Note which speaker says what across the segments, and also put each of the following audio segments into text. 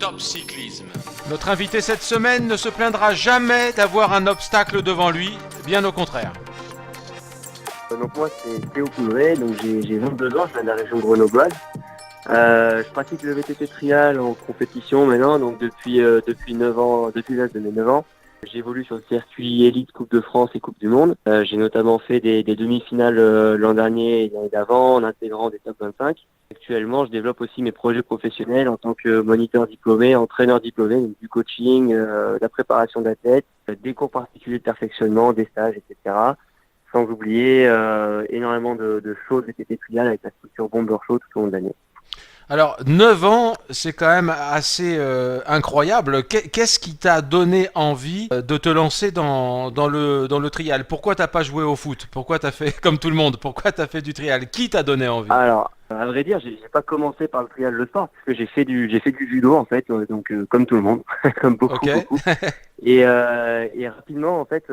Speaker 1: Top Cyclisme.
Speaker 2: Notre invité cette semaine ne se plaindra jamais d'avoir un obstacle devant lui, bien au contraire.
Speaker 3: Donc moi c'est Théo Poudret, donc j'ai 22 ans, je viens de la région grenobloise. Je pratique le VTT trial en compétition maintenant, donc depuis 9 ans, depuis l'âge de mes 9 ans. J'évolue sur le circuit élite Coupe de France et Coupe du Monde. J'ai notamment fait des demi-finales l'an dernier et l'année d'avant en intégrant des top 25. Actuellement, je développe aussi mes projets professionnels en tant que moniteur diplômé, entraîneur diplômé, donc du coaching, la préparation d'athlètes, des cours particuliers de perfectionnement, des stages, etc. Sans oublier énormément de choses VTT trial avec la structure Bomber Show tout au long de l'année.
Speaker 2: Alors, 9 ans, c'est quand même assez incroyable. Qu'est-ce qui t'a donné envie de te lancer dans le trial? Pourquoi t'as pas joué au foot? Pourquoi t'as fait comme tout le monde? Pourquoi t'as fait du trial? Qui t'a donné envie?
Speaker 3: Alors, à vrai dire, j'ai pas commencé par le trial le sport, parce que j'ai fait du judo en fait, donc comme tout le monde, comme
Speaker 2: Ok.
Speaker 3: beaucoup. Et rapidement en fait,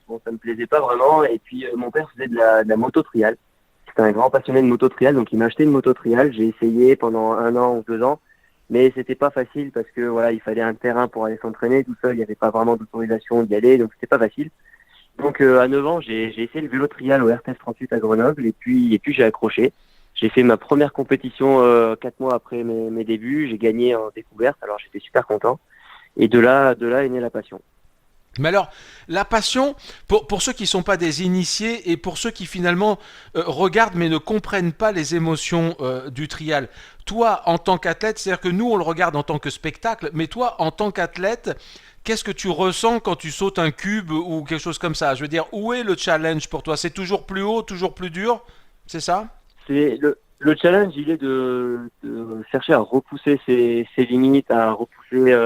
Speaker 3: bon, ça me plaisait pas vraiment. Et puis mon père faisait de la moto trial. C'était un grand passionné de moto trial, donc il m'a acheté une moto trial. J'ai essayé pendant 1 an ou 2 ans, mais c'était pas facile parce que voilà, il fallait un terrain pour aller s'entraîner tout seul. Il n'y avait pas vraiment d'autorisation d'y aller, donc c'était pas facile. Donc à 9 ans, j'ai essayé le vélo trial au RTS 38 à Grenoble, et puis j'ai accroché. J'ai fait ma première compétition 4 mois après mes débuts. J'ai gagné en découverte, alors j'étais super content. Et de là est née la passion.
Speaker 2: Mais alors, la passion, pour ceux qui ne sont pas des initiés et pour ceux qui finalement regardent mais ne comprennent pas les émotions du trial, toi en tant qu'athlète, c'est-à-dire que nous on le regarde en tant que spectacle, mais toi en tant qu'athlète, qu'est-ce que tu ressens quand tu sautes un cube ou quelque chose comme ça? Je veux dire, où est le challenge pour toi? C'est toujours plus haut, toujours plus dur? C'est ça?
Speaker 3: C'est le challenge, il est de chercher à repousser ses limites, à repousser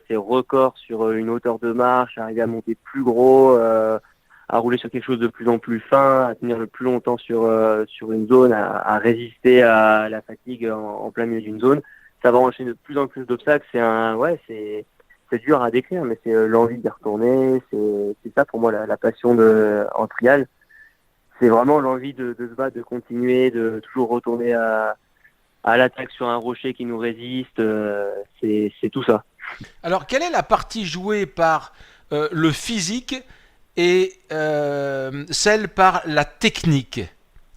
Speaker 3: ses records sur une hauteur de marche, à arriver à monter plus gros, à rouler sur quelque chose de plus en plus fin, à tenir le plus longtemps sur une zone, à résister à la fatigue en plein milieu d'une zone. Ça va enchaîner de plus en plus d'obstacles. C'est dur à décrire, mais c'est l'envie d'y retourner. C'est ça pour moi la passion en trial. C'est vraiment l'envie de se battre, de continuer, de toujours retourner à l'attaque sur un rocher qui nous résiste. C'est tout ça.
Speaker 2: Alors, quelle est la partie jouée par le physique et celle par la technique?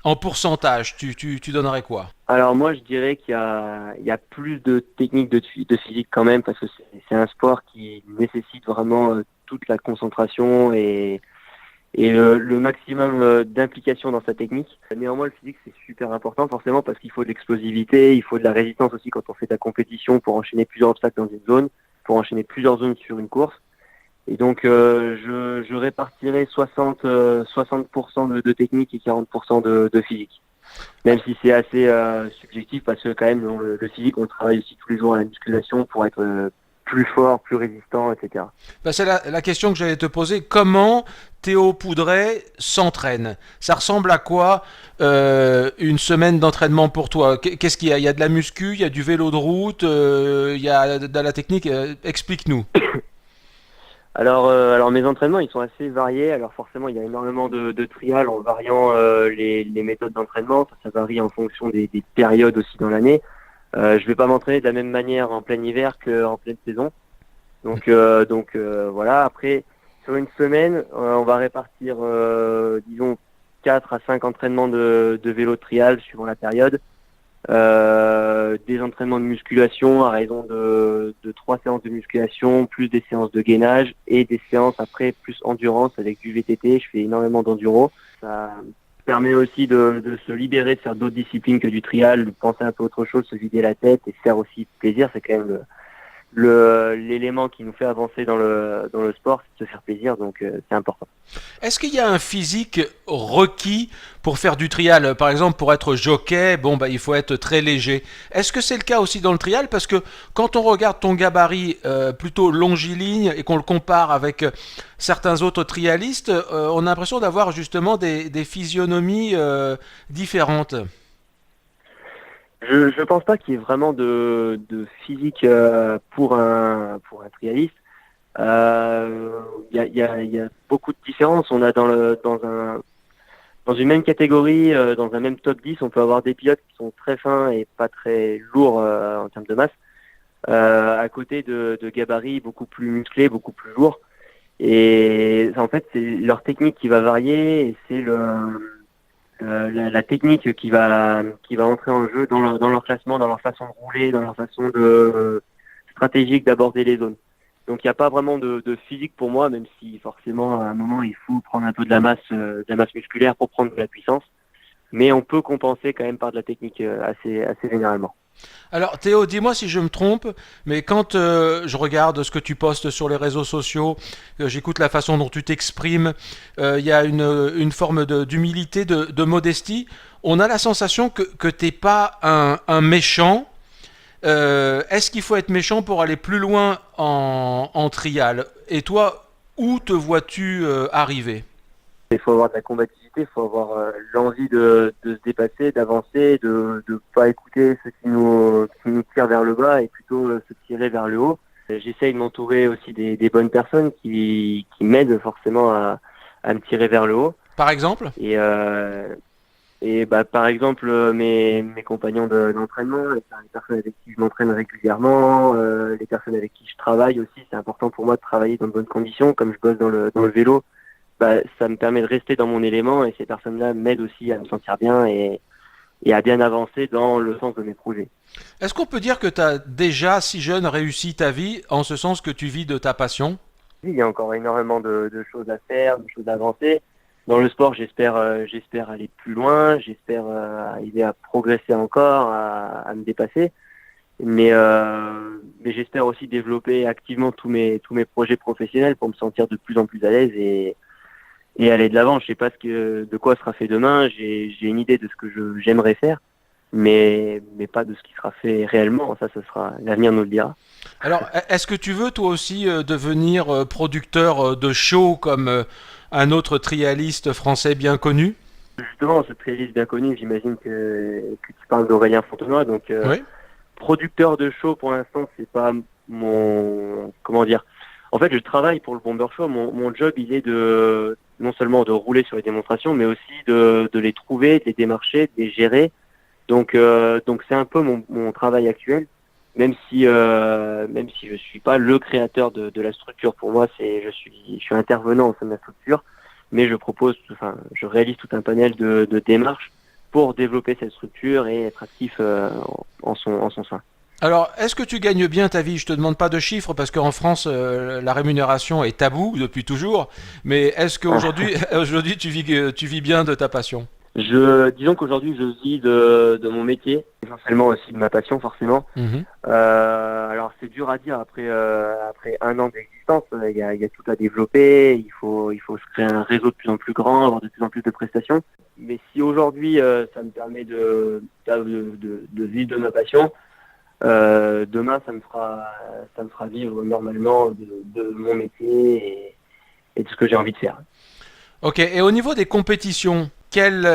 Speaker 2: En pourcentage, tu donnerais quoi?
Speaker 3: Alors moi, je dirais qu'il y a plus de technique de physique quand même, parce que c'est un sport qui nécessite vraiment toute la concentration et le maximum d'implication dans sa technique. Néanmoins, le physique, c'est super important forcément parce qu'il faut de l'explosivité, il faut de la résistance aussi quand on fait de la compétition pour enchaîner plusieurs obstacles dans une zone, pour enchaîner plusieurs zones sur une course. Et donc, je répartirais 60% de technique et 40% de physique. Même si c'est assez subjectif parce que quand même, dans le physique, on travaille aussi tous les jours à la musculation pour être plus fort, plus résistant, etc.
Speaker 2: Ben, c'est la question que j'allais te poser. Comment Théo Poudret s'entraîne? Ça ressemble à quoi une semaine d'entraînement pour toi? Qu'est-ce qu'il y a? Il y a de la muscu, il y a du vélo de route, il y a de la technique. Explique-nous.
Speaker 3: Alors mes entraînements, ils sont assez variés. Alors forcément, il y a énormément de trial en variant les méthodes d'entraînement. Ça varie en fonction des périodes aussi dans l'année. Je vais pas m'entraîner de la même manière en plein hiver qu'en pleine saison. Donc voilà. Après, sur une semaine, on va répartir, disons, 4 à 5 entraînements de vélo trial suivant la période. Des entraînements de musculation à raison de 3 séances de musculation, plus des séances de gainage et des séances après plus endurance avec du VTT. Je fais énormément d'enduro. Ça permet aussi de se libérer, de faire d'autres disciplines que du trial, de penser un peu autre chose, se vider la tête et se faire aussi plaisir. C'est quand même l'élément qui nous fait avancer dans le sport, c'est de se faire plaisir, donc c'est important.
Speaker 2: Est-ce qu'il y a un physique requis pour faire du trial? Par exemple, pour être jockey, bon, bah, il faut être très léger. Est-ce que c'est le cas aussi dans le trial? Parce que quand on regarde ton gabarit plutôt longiligne et qu'on le compare avec certains autres trialistes, on a l'impression d'avoir justement des physionomies différentes.
Speaker 3: Je pense pas qu'il y ait vraiment de physique pour un trialiste. Il y a beaucoup de différences. On a dans une même catégorie, dans un même top 10, on peut avoir des pilotes qui sont très fins et pas très lourds en termes de masse. à côté de gabarits beaucoup plus musclés, beaucoup plus lourds. Et en fait, c'est leur technique qui va varier et c'est la technique qui va entrer en jeu dans leur classement, dans leur façon de rouler, dans leur façon stratégique d'aborder les zones. Donc il n'y a pas vraiment de physique pour moi, même si forcément à un moment il faut prendre un peu de la masse musculaire pour prendre de la puissance. Mais on peut compenser quand même par de la technique assez généralement.
Speaker 2: Alors Théo, dis-moi si je me trompe, mais quand je regarde ce que tu postes sur les réseaux sociaux, j'écoute la façon dont tu t'exprimes, il y a une forme d'humilité, de modestie. On a la sensation que t'es pas un méchant. Est-ce qu'il faut être méchant pour aller plus loin en trial? Et toi, où te vois-tu arriver?
Speaker 3: Il faut avoir de la combativité, il faut avoir l'envie de se dépasser, d'avancer, de ne pas écouter ce qui nous tire vers le bas et plutôt se tirer vers le haut. J'essaye de m'entourer aussi des bonnes personnes qui m'aident forcément à me tirer vers le haut.
Speaker 2: Par exemple?
Speaker 3: Et bah, par exemple, mes compagnons d'entraînement, les personnes avec qui je m'entraîne régulièrement, les personnes avec qui je travaille aussi, c'est important pour moi de travailler dans de bonnes conditions. Comme je bosse dans le vélo, bah, ça me permet de rester dans mon élément et ces personnes-là m'aident aussi à me sentir bien et à bien avancer dans le sens de mes projets.
Speaker 2: Est-ce qu'on peut dire que tu as déjà, si jeune, réussi ta vie, en ce sens que tu vis de ta passion?
Speaker 3: Il y a encore énormément de choses à faire, de choses à avancer. Dans le sport, j'espère aller plus loin, j'espère arriver à progresser encore, à me dépasser. Mais j'espère aussi développer activement tous mes projets professionnels pour me sentir de plus en plus à l'aise et aller de l'avant. Je sais pas de quoi sera fait demain. J'ai une idée de ce que j'aimerais faire, mais pas de ce qui sera fait réellement. Ça, ce sera l'avenir nous le dira.
Speaker 2: Alors, est-ce que tu veux toi aussi devenir producteur de show comme un autre trialiste français bien connu?
Speaker 3: Justement, ce playlist bien connu, j'imagine que tu parles d'Aurélien Fontenoy. Donc,
Speaker 2: Oui.
Speaker 3: producteur de show, pour l'instant, c'est pas mon, comment dire. En fait, je travaille pour le Bomber Show. Mon job, il est non seulement de rouler sur les démonstrations, mais aussi de les trouver, de les démarcher, de les gérer. Donc c'est un peu mon travail actuel. Même si je suis pas le créateur de la structure. Pour moi, je suis intervenant au sein de la structure, mais je réalise tout un panel de démarches pour développer cette structure et être actif en son sein.
Speaker 2: Alors, est-ce que tu gagnes bien ta vie? Je te demande pas de chiffres parce qu'en France, la rémunération est tabou depuis toujours. Mais est-ce qu'aujourd'hui, aujourd'hui, tu vis bien de ta passion?
Speaker 3: Disons qu'aujourd'hui, je vis de mon métier, essentiellement aussi de ma passion, forcément.
Speaker 2: Mhm.
Speaker 3: Alors, c'est dur à dire après un an d'existence. Il y a tout à développer. Il faut se créer un réseau de plus en plus grand, avoir de plus en plus de prestations. Mais si aujourd'hui, ça me permet de vivre de ma passion, demain, ça me fera vivre normalement de mon métier et de ce que j'ai envie de faire.
Speaker 2: Ok, et au niveau des compétitions, quelle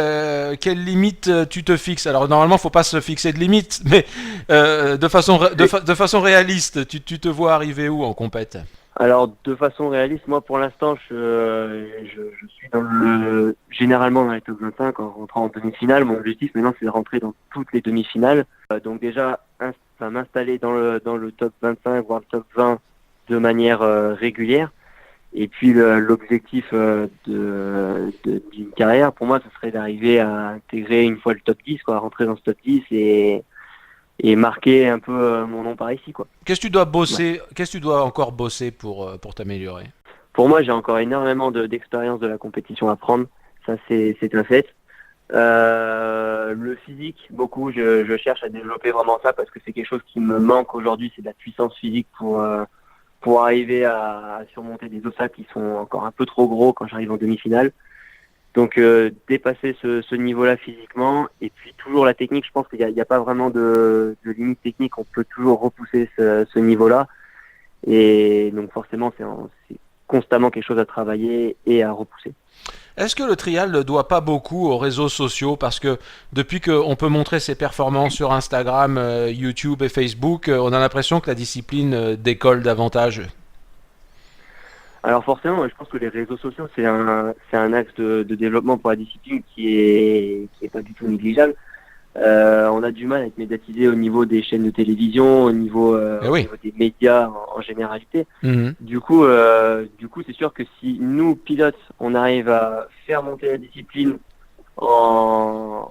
Speaker 2: limite tu te fixes? Alors normalement, faut pas se fixer de limite, mais de façon réaliste, tu te vois arriver où en compète?
Speaker 3: Alors, de façon réaliste, moi, pour l'instant, je suis généralement dans les top 25 en rentrant en demi-finale. Mon objectif maintenant, c'est de rentrer dans toutes les demi-finales. Donc déjà, m'installer dans le top 25, voire le top 20 de manière régulière. Et puis l'objectif d'une carrière, pour moi, ce serait d'arriver à intégrer une fois le top 10, quoi, rentrer dans ce top 10 et marquer un peu mon nom par ici, quoi.
Speaker 2: Qu'est-ce que tu dois
Speaker 3: Ouais.
Speaker 2: bosser, qu'est-ce que tu dois encore bosser pour t'améliorer?
Speaker 3: Pour moi, j'ai encore énormément d'expérience de la compétition à prendre. Ça, c'est un fait. Le physique, beaucoup, je cherche à développer vraiment ça parce que c'est quelque chose qui me manque aujourd'hui, c'est de la puissance physique pour arriver à surmonter des obstacles qui sont encore un peu trop gros quand j'arrive en demi-finale. Donc dépasser ce niveau-là physiquement et puis toujours la technique, je pense qu'il n'y a pas vraiment de limite technique, on peut toujours repousser ce niveau-là et donc forcément c'est constamment quelque chose à travailler et à repousser.
Speaker 2: Est-ce que le trial ne doit pas beaucoup aux réseaux sociaux? Parce que depuis qu'on peut montrer ses performances sur Instagram, YouTube et Facebook, on a l'impression que la discipline décolle davantage.
Speaker 3: Alors forcément, je pense que les réseaux sociaux, c'est un axe de développement pour la discipline qui est pas du tout négligeable. On a du mal à être médiatisé au niveau des chaînes de télévision,
Speaker 2: Eh
Speaker 3: au
Speaker 2: oui.
Speaker 3: niveau des médias en généralité.
Speaker 2: Mhm.
Speaker 3: Du coup, c'est sûr que si nous, pilotes, on arrive à faire monter la discipline en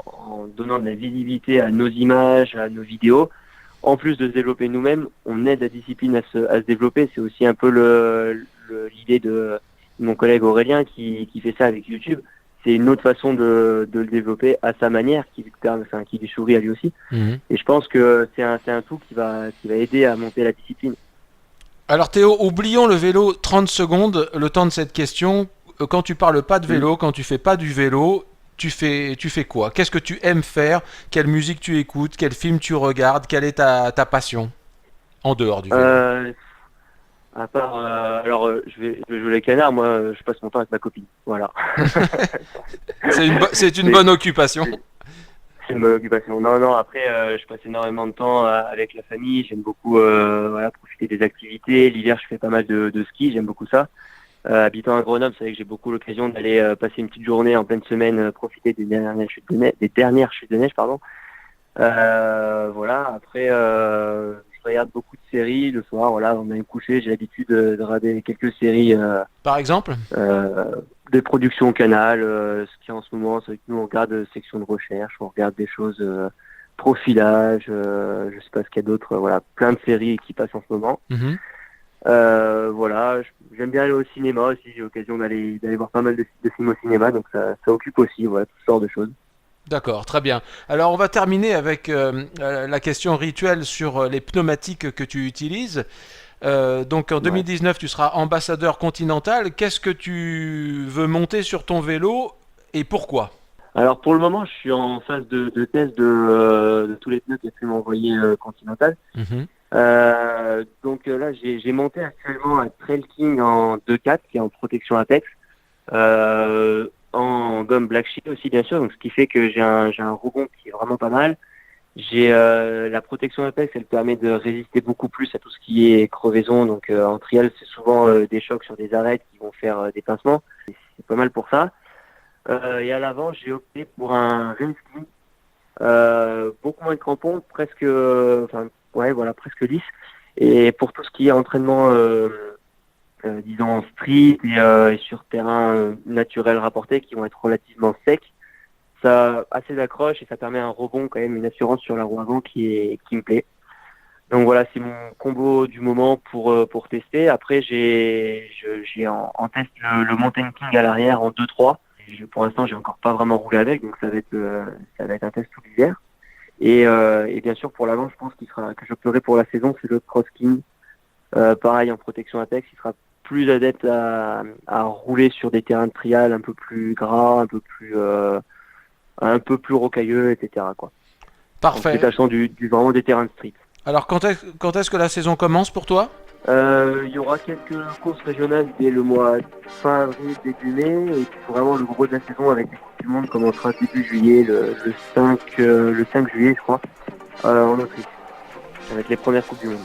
Speaker 3: donnant de la visibilité à nos images, à nos vidéos, en plus de se développer nous-mêmes, on aide la discipline à se développer. C'est aussi un peu l'idée de mon collègue Aurélien qui fait ça avec YouTube. C'est une autre façon de le développer à sa manière, qui lui sourit à lui aussi.
Speaker 2: Mhm.
Speaker 3: Et je pense que c'est un tout qui va aider à monter la discipline.
Speaker 2: Alors Théo, oublions le vélo 30 secondes, le temps de cette question. Quand tu parles pas de
Speaker 3: Mm.
Speaker 2: vélo, quand tu fais pas du vélo, tu fais quoi? Qu'est-ce que tu aimes faire? Quelle musique tu écoutes? Quel film tu regardes? Quelle est ta passion en dehors du vélo?
Speaker 3: Euh, À part, je vais jouer les canards. Moi, je passe mon temps avec ma copine. Voilà.
Speaker 2: C'est une
Speaker 3: C'est
Speaker 2: bonne occupation.
Speaker 3: c'est- c'est une bonne occupation. Non, non. Après, je passe énormément de temps avec la famille. J'aime beaucoup, voilà, profiter des activités. L'hiver, je fais pas mal de ski. J'aime beaucoup ça. Habitant à Grenoble, c'est vrai que j'ai beaucoup l'occasion d'aller passer une petite journée en pleine semaine, profiter des dernières chutes de neige, pardon. Voilà. Après, je regarde beaucoup de séries le soir. Voilà, on a me coucher. J'ai l'habitude de regarder quelques séries.
Speaker 2: Par exemple?
Speaker 3: Euh, des productions Canal, ce qui est en ce moment, c'est que nous on regarde section de recherche, on regarde des choses profilage, je sais pas ce qu'il y a d'autre, voilà, plein de séries qui passent en ce moment.
Speaker 2: Mhm.
Speaker 3: Voilà, j'aime bien aller au cinéma aussi, j'ai l'occasion d'aller voir pas mal de films au cinéma, donc ça occupe aussi, voilà, toutes sortes de choses.
Speaker 2: D'accord, très bien. Alors on va terminer avec la question rituelle sur les pneumatiques que tu utilises. Donc en
Speaker 3: Ouais.
Speaker 2: 2019, tu seras ambassadeur continental. Qu'est-ce que tu veux monter sur ton vélo et pourquoi?
Speaker 3: Alors pour le moment, je suis en phase de test de tous les pneus qui a pu m'envoyer Continental.
Speaker 2: Mhm.
Speaker 3: Donc là, j'ai monté actuellement un Trail King en 2.4 qui est en protection Apex, en gomme Black Sheep aussi bien sûr, donc ce qui fait que j'ai un rebond qui est vraiment pas mal. J'ai la protection Apex, elle permet de résister beaucoup plus à tout ce qui est crevaison, donc en trial c'est souvent des chocs sur des arêtes qui vont faire des pincements. C'est pas mal pour ça. Et à l'avant, j'ai opté pour un Raceking, beaucoup moins de crampons, presque, enfin, ouais, voilà, presque lisse. Et pour tout ce qui est entraînement, disons en street et sur terrain naturel rapporté, qui vont être relativement secs, ça a assez d'accroche et ça permet un rebond quand même, une assurance sur la roue avant qui me plaît. Donc voilà, c'est mon combo du moment pour tester. Après, j'ai en test le Mountain King à l'arrière en 2-3. Pour l'instant, j'ai encore pas vraiment roulé avec, donc ça va être un test tout l'hiver. Et bien sûr, pour l'avant, je pense que j'opterai pour la saison, c'est le Cross King. Pareil, en protection Apex, il sera plus adepte à rouler sur des terrains de trial un peu plus gras, un peu plus rocailleux, etc., quoi. En se
Speaker 2: Parfait.
Speaker 3: détachant vraiment des terrains de street.
Speaker 2: Alors quand est-ce que la saison commence pour toi?
Speaker 3: Il y aura quelques courses régionales dès le mois fin avril, début mai, et puis vraiment le gros de la saison avec les Coupes du Monde commencera début juillet, le 5 juillet, je crois, en Autriche, avec les premières Coupes du Monde.